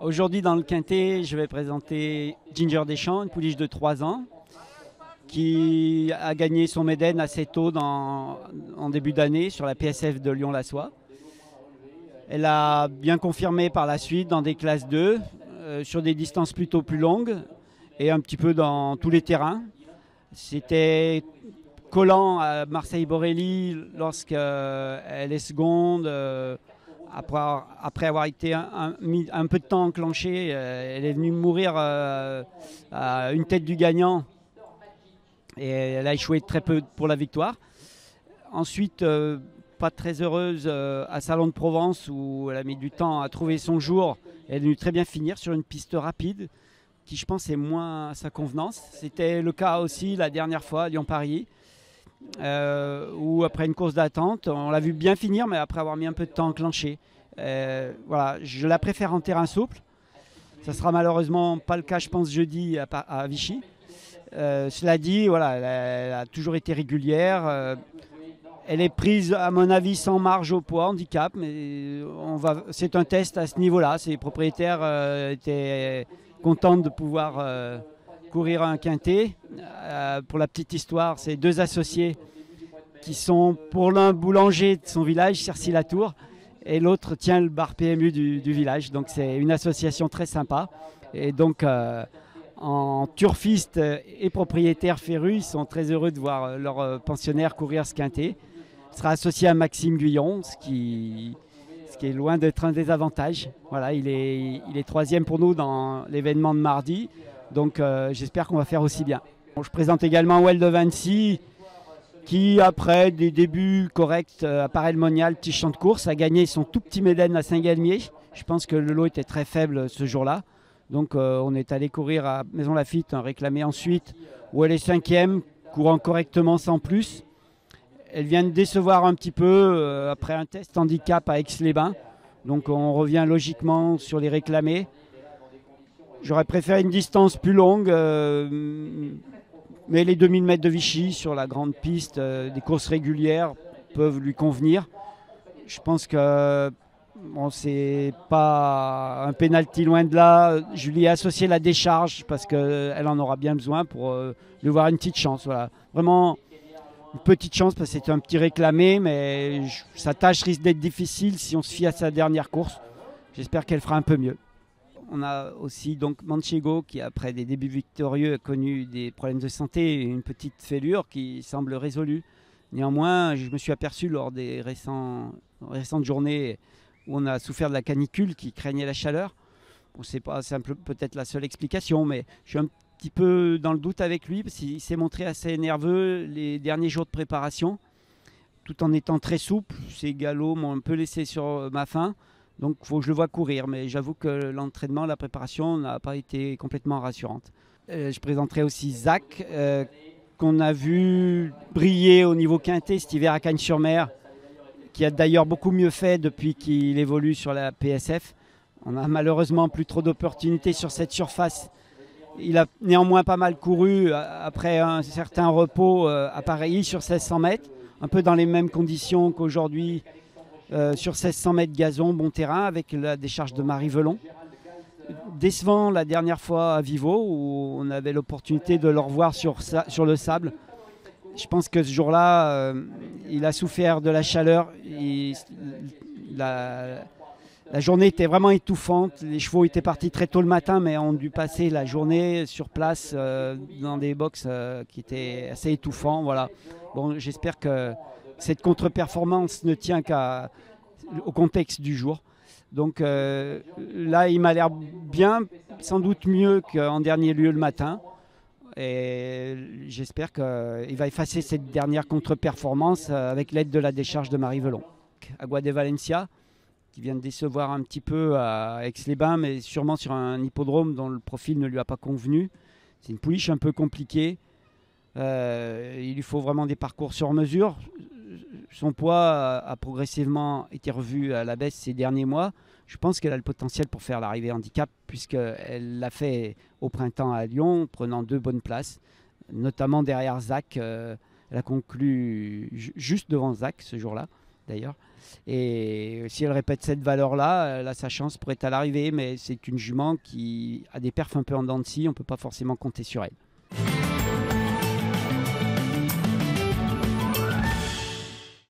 Aujourd'hui dans le Quintet, je vais présenter Ginger Deschamps, une pouliche de 3 ans, qui a gagné son Médène assez tôt en début d'année sur la PSF de Lyon-la-Soie. Elle a bien confirmé par la suite dans des classes 2, sur des distances plutôt plus longues et un petit peu dans tous les terrains. C'était collant à Marseille-Borelli lorsqu'elle est seconde. Après avoir été un peu de temps enclenchée, elle est venue mourir à une tête du gagnant et elle a échoué très peu pour la victoire. Ensuite, pas très heureuse à Salon de Provence où elle a mis du temps à trouver son jour. Elle est venue très bien finir sur une piste rapide qui, je pense, est moins à sa convenance. C'était le cas aussi la dernière fois à Lyon-Paris. Où après une course d'attente, on l'a vu bien finir, mais après avoir mis un peu de temps enclenché. Voilà, je la préfère en terrain souple. Ça sera malheureusement pas le cas, je pense, jeudi à Vichy. Cela dit, voilà, elle a toujours été régulière. Elle est prise, à mon avis, sans marge au poids, handicap, mais c'est un test à ce niveau-là. Ses propriétaires étaient contents de pouvoir courir un quintet. Pour la petite histoire, c'est deux associés qui sont pour l'un boulanger de son village, Cercy-la-Tour, et l'autre tient le bar PMU du village. Donc c'est une association très sympa. Et donc en turfiste et propriétaires férus, ils sont très heureux de voir leur pensionnaire courir ce quintet. Il sera associé à Maxime Guyon, ce qui est loin d'être un désavantage. Voilà, il est troisième pour nous dans l'événement de mardi. Donc j'espère qu'on va faire aussi bien. Bon, je présente également Well de Vancy qui, après des débuts corrects à Paray-le-Monial, petit champ de course, a gagné son tout petit Médène à Saint-Galmier. Je pense que le lot était très faible ce jour-là. Donc on est allé courir à Maison Lafitte, réclamé ensuite, où elle est cinquième, courant correctement sans plus. Elle vient de décevoir un petit peu après un test handicap à Aix-les-Bains. Donc on revient logiquement sur les réclamés. J'aurais préféré une distance plus longue, mais les 2000 mètres de Vichy sur la grande piste, des courses régulières peuvent lui convenir. Je pense que bon, c'est pas un pénalty loin de là. Je lui ai associé la décharge parce qu'elle en aura bien besoin pour lui voir une petite chance. Voilà. Vraiment une petite chance parce que c'est un petit réclamé, mais sa tâche risque d'être difficile si on se fie à sa dernière course. J'espère qu'elle fera un peu mieux. On a aussi donc Manchego qui, après des débuts victorieux, a connu des problèmes de santé et une petite fêlure qui semble résolue. Néanmoins, je me suis aperçu lors des récentes journées où on a souffert de la canicule qui craignait la chaleur. Bon, c'est pas simple, peut-être la seule explication, mais je suis un petit peu dans le doute avec lui parce qu'il s'est montré assez nerveux les derniers jours de préparation, tout en étant très souple. Ses galops m'ont un peu laissé sur ma faim. Donc il faut que je le vois courir, mais j'avoue que l'entraînement, la préparation n'a pas été complètement rassurante. Je présenterai aussi Zach, qu'on a vu briller au niveau quintet cet hiver à Cagnes-sur-Mer, qui a d'ailleurs beaucoup mieux fait depuis qu'il évolue sur la PSF. On n'a malheureusement plus trop d'opportunités sur cette surface. Il a néanmoins pas mal couru après un certain repos à Paris sur 1600 mètres, un peu dans les mêmes conditions qu'aujourd'hui. Sur 1600 mètres gazon, bon terrain, avec la décharge de Marie-Velon. Décevant la dernière fois à Vivo, où on avait l'opportunité de le revoir sur le sable. Je pense que ce jour-là, il a souffert de la chaleur. La journée était vraiment étouffante. Les chevaux étaient partis très tôt le matin, mais ont dû passer la journée sur place dans des box qui étaient assez étouffants. Voilà. Bon, j'espère que cette contre-performance ne tient qu'au contexte du jour. Donc là, il m'a l'air bien, sans doute mieux qu'en dernier lieu le matin. Et j'espère qu'il va effacer cette dernière contre-performance avec l'aide de la décharge de Marie-Velon. Agua de Valencia, qui vient de décevoir un petit peu à Aix-les-Bains, mais sûrement sur un hippodrome dont le profil ne lui a pas convenu. C'est une pouliche un peu compliquée. Il lui faut vraiment des parcours sur mesure. Son poids a progressivement été revu à la baisse ces derniers mois. Je pense qu'elle a le potentiel pour faire l'arrivée handicap puisqu'elle l'a fait au printemps à Lyon, prenant 2 bonnes places, notamment derrière Zach. Elle a conclu juste devant Zach ce jour-là. d'ailleurs. Et si elle répète cette valeur-là, là, sa chance pourrait à l'arrivée, mais c'est une jument qui a des perfs un peu en dents de scie, on ne peut pas forcément compter sur elle.